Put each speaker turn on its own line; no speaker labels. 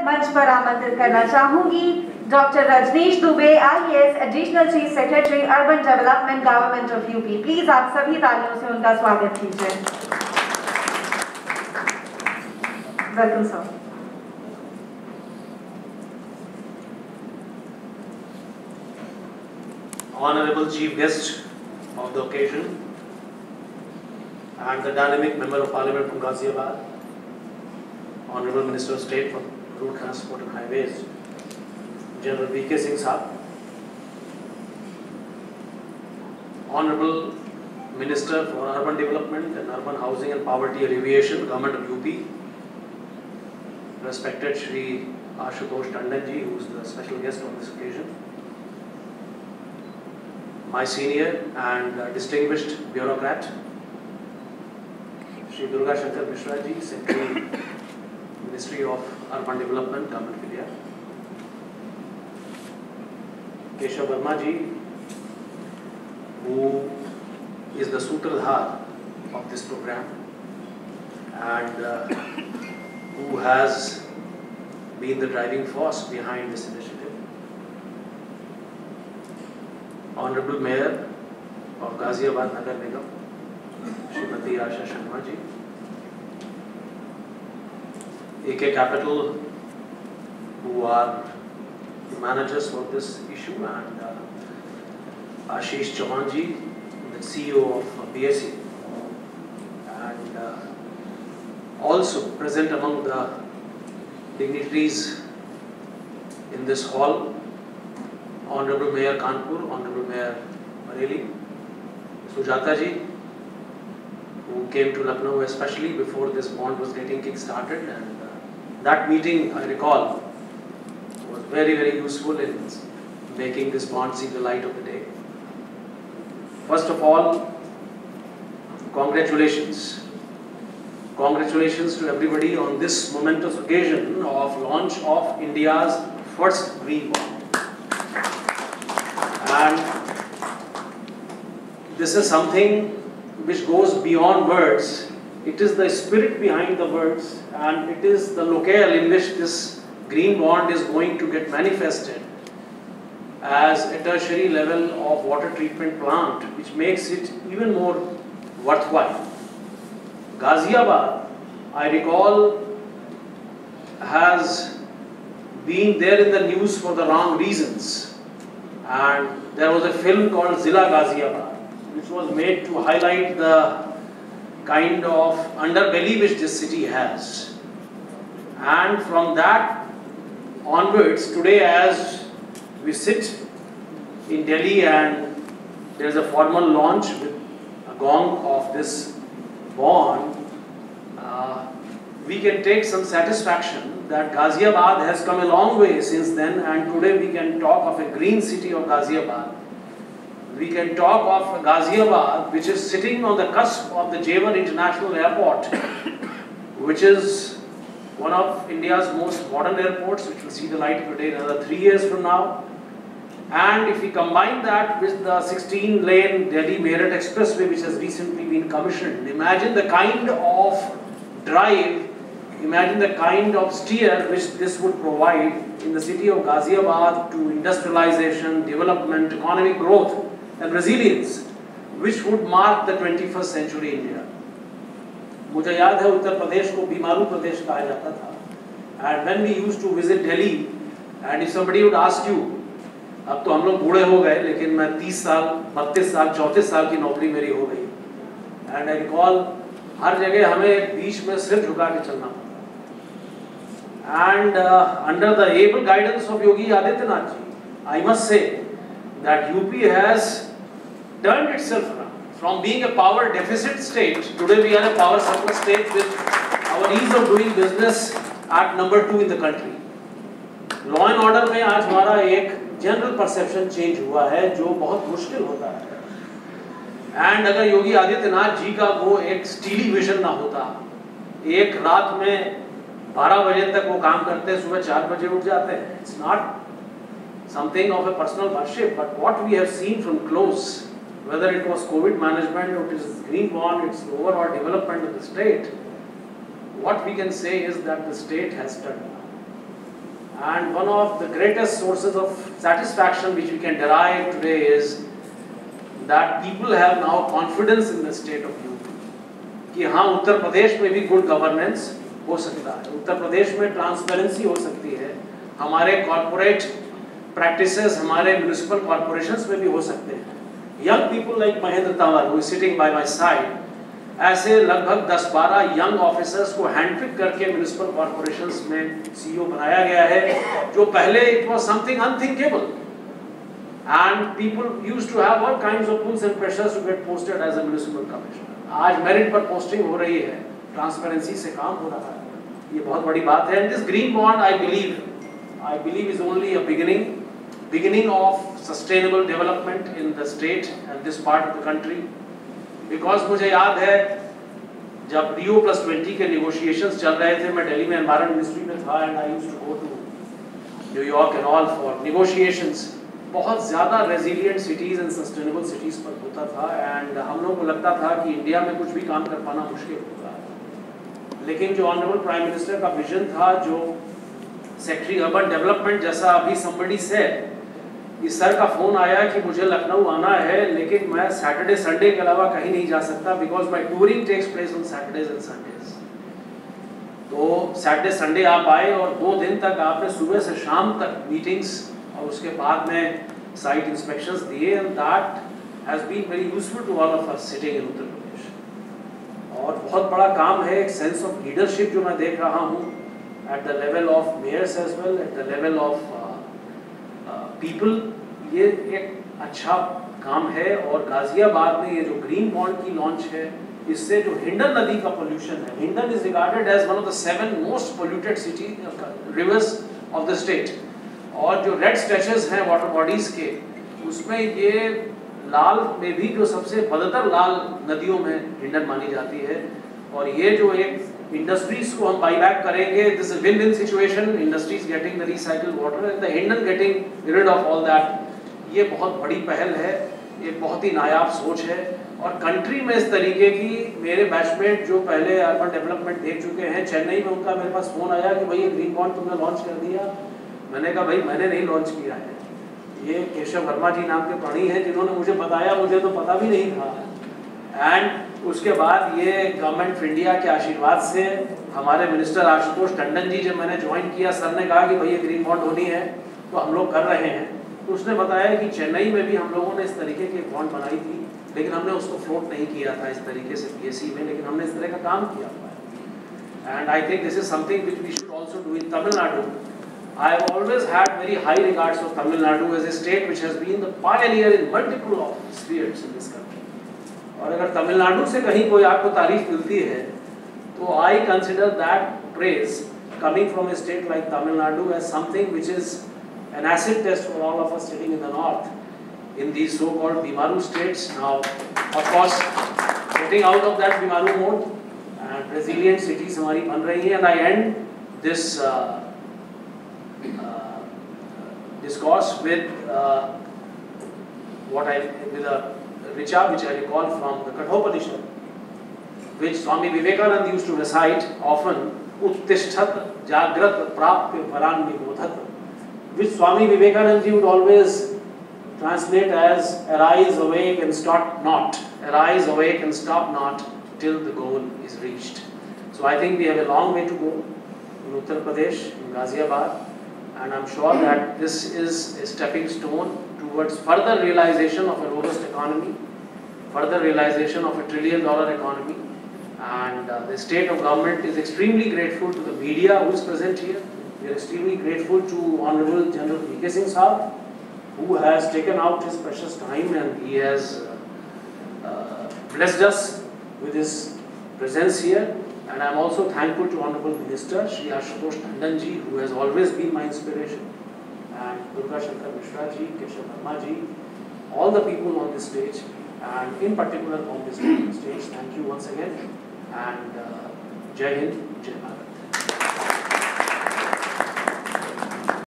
मंच पर आमंत्रित करना चाहूंगी doctor Rajneesh Dubey, IAS, additional chief secretary, urban development, government of UP. Please आप सभी तालियों से उनका स्वागत कीजिए। Welcome sir.
Honorable Chief Guest of the occasion and the dynamic Member of Parliament from Ghaziabad, Honorable Minister of State for Road Transport and Highways, General V.K. Singh Saab, Honorable Minister for Urban Development and Urban Housing and Poverty Alleviation, Government of UP, respected Shri Ashutosh Tandon ji, who is the special guest on this occasion, my senior and distinguished bureaucrat, Shri Durga Shankar Mishra ji, Secretary, Ministry of Urban Development, Government of India, Keshav Verma ji, who is the Sutradhar of this program and who has been the driving force behind this initiative. Honorable Mayor of Ghaziabad Nagar Nigam, Srimati Asha Sharma ji, AK Capital, who are the managers for this issue, and Ashish Chauhan ji, the CEO of BSE, and also present among the dignitaries in this hall, Honorable Mayor Kanpur, Honorable Mayor Bareilly, Sujata ji, who came to Lucknow especially before this bond was getting kick-started, and that meeting, I recall, was very, very useful in making this bond see the light of the day. First of all, congratulations. Congratulations to everybody on this momentous occasion of launch of India's first green bond. And this is something which goes beyond words. It is the spirit behind the words, and it is the locale in which this green bond is going to get manifested as a tertiary level of water treatment plant, which makes it even more worthwhile. Ghaziabad, I recall, has been there in the news for the wrong reasons. And there was a film called Zilla Ghaziabad, which was made to highlight the kind of underbelly which this city has. And from that onwards, today as we sit in Delhi and there is a formal launch with a gong of this bond, we can take some satisfaction that Ghaziabad has come a long way since then, and today we can talk of a green city of Ghaziabad. We can talk of Ghaziabad, which is sitting on the cusp of the Jewar International Airport, which is one of India's most modern airports, which will see the light of the day another 3 years from now. And if we combine that with the 16-lane Delhi-Meerut Expressway, which has recently been commissioned, imagine the kind of drive, imagine the kind of steer which this would provide in the city of Ghaziabad to industrialization, development, economic growth and resilience, which would mark the 21st century India. मुझे याद है उत्तर प्रदेश को बीमारू प्रदेश कहा जाता था. And when we used to visit Delhi, and if somebody would ask you, अब तो हम लोग बूढ़े हो गए, लेकिन मैं 30 साल, 32 साल, 34 साल की नौकरी मेरी हो गई. And I recall, हर जगह हमें बीच में सिर झुका के चलना पड़ता. And under the able guidance of Yogi Adityanath ji, I must say that UP has turned itself around. From being a power deficit state, today we are a power surplus state with our ease of doing business at number 2 in the country. Law and order में आज हमारा एक general perception change हुआ है, जो बहुत मुश्किल होता है. And अगर योगी आदित्यनाथ जी का वो एक स्टीली विजन ना होता, एक रात में 12 बजे तक वो काम करते हैं, सुबह 4 बजे उठ जाते हैं. It's not something of a personal worship, but what we have seen from close, whether it was COVID management or it is green bond, it's overall development of the state, what we can say is that the state has turned around. And one of the greatest sources of satisfaction which we can derive today is that people have now confidence in the state of UP. कि हाँ उत्तर प्रदेश में भी good governance हो सकता है, उत्तर प्रदेश में transparency हो सकती है, हमारे कॉर्पोरेट प्रैक्टिसेस हमारे म्युनिसिपल कॉर्पोरेशंस में भी हो सकते हैं. Young people like Mahendra Tanwar who is sitting by my side, ऐसे लगभग 10-12 यंग ऑफिसर्स को हैंडपिक करके म्युनिसिपल कॉर्पोरेशंस में सीईओ बनाया गया है, जो पहले it was something unthinkable and people used to have all kinds of pulls and pressures to get posted as a municipal commissioner. आज मेरिट पर पोस्टिंग हो रही है, ट्रांसपेरेंसी से काम हो रहा है, ये बहुत बड़ी बात है. And this green bond I believe is only a beginning of sustainable development in the state and this part of the country. Because मुझे याद है जब Rio Plus 20 के negotiations चल रहे थे, मैं दिल्ली में environment ministry में था and I used to go to New York and all for negotiations. बहुत ज़्यादा resilient cities and sustainable cities पर होता था and हम लोगों को लगता था कि इंडिया में कुछ भी काम कर पाना मुश्किल होगा. लेकिन जो ऑनरेबल प्राइम मिनिस्टर का विजन था, जो सेक्रेटरी अर्बन डेवलपमेंट, जैसा अभी somebody said, इस सर का फोन आया कि मुझे लखनऊ आना है लेकिन मैं सैटरडे संडे के अलावा कहीं नहीं जा सकता because my touring takes place on Saturdays and Sundays. तो सैटरडे संडे आप आए और 2 दिन तक आपने सुबह से शाम तक मीटिंग्स और उसके बाद में साइट इंस्पेक्शंस दिए and that has been very useful to all of us sitting in Uttar Pradesh. और बहुत बड़ा काम है, एक सेंस ऑफ लीडरशिप जो मैं देख रहा हूँ at the level of mayors as well, at the level of people. ये एक अच्छा काम है. और गाजियाबाद में ये जो ग्रीन बॉन्ड की लॉन्च है, इससे जो हिंडन नदी का पोल्यूशन है, Hindon is regarded as one of the 7 most polluted city rivers of the state. और जो रेड स्ट्रेचेस हैं वाटर बॉडीज के, उसमें ये लाल में भी जो सबसे बदतर लाल नदियों में हिंडन मानी जाती है. और ये जो एक इंडस्ट्रीज को हम बाई बैक करेंगे, this is win win situation, industries getting the recycled water and the Hindon getting rid of all that. ये बहुत बड़ी पहल है, ये बहुत ही नायाब सोच है. और कंट्री में इस तरीके की, मेरे बैचमेट जो पहले अर्बन डेवलपमेंट देख चुके हैं, चेन्नई में उनका मेरे पास फोन आया कि भाई ये ग्रीन बॉन्ड तुमने लॉन्च कर दिया. मैंने कहा भाई मैंने नहीं लॉन्च किया है, ये केशव वर्मा जी नाम के प्राणी हैं जिन्होंने मुझे बताया, मुझे तो पता भी नहीं था. एंड उसके बाद ये गवर्नमेंट ऑफ इंडिया के आशीर्वाद से हमारे मिनिस्टर आशुतोष टंडन जी, जब मैंने ज्वाइन किया, सर ने कहा कि भाई ये ग्रीन बॉन्ड होनी है तो हम लोग कर रहे हैं. तो उसने बताया कि चेन्नई में भी हम लोगों ने इस तरीके की बॉन्ड बनाई थी, लेकिन हमने उसको फ्लोट नहीं किया था इस तरीके से पीएससी में, लेकिन हमने इस तरह का काम किया हुआ है. And I think this is something which we should also do in Tamil Nadu. I have always had very high regards for Tamil Nadu as a state which has been the pioneer in multiple of spheres in this country. और अगर तमिलनाडु से कहीं कोई आपको तारीफ मिलती है, तो I consider that praise coming from a state like Tamil Nadu as something which is an acid test for all of us sitting in the north, in these so-called Bimaru states. Now, of course, getting out of that Bimaru mode and resilient cities हमारी बन रही हैं. And I end this discourse with with a richa which I recall from the Kathopanishad, which Swami Vivekananda used to recite often, Uttishtat Jagrat Prapya Paran Nibodhat, which Swami Vivekananda ji would always translate as arise, awake and stop not, arise, awake and stop not till the goal is reached. So I think we have a long way to go in Uttar Pradesh, in Ghaziabad. And I'm sure that this is a stepping stone towards further realization of a robust economy, further realization of $1 trillion economy. And the state of government is extremely grateful to the media who is present here. We are extremely grateful to Honorable General V.K. Singh Saab, who has taken out his precious time and he has blessed us with his presence here. And I am also thankful to Honorable Minister Shri Ashutosh Tandon ji, who has always been my inspiration, and Durga Shankar Mishra ji, Keshav Verma ji, all the people on this stage, and in particular on this stage. Thank you once again, and Jai Hind, Jai Bharat.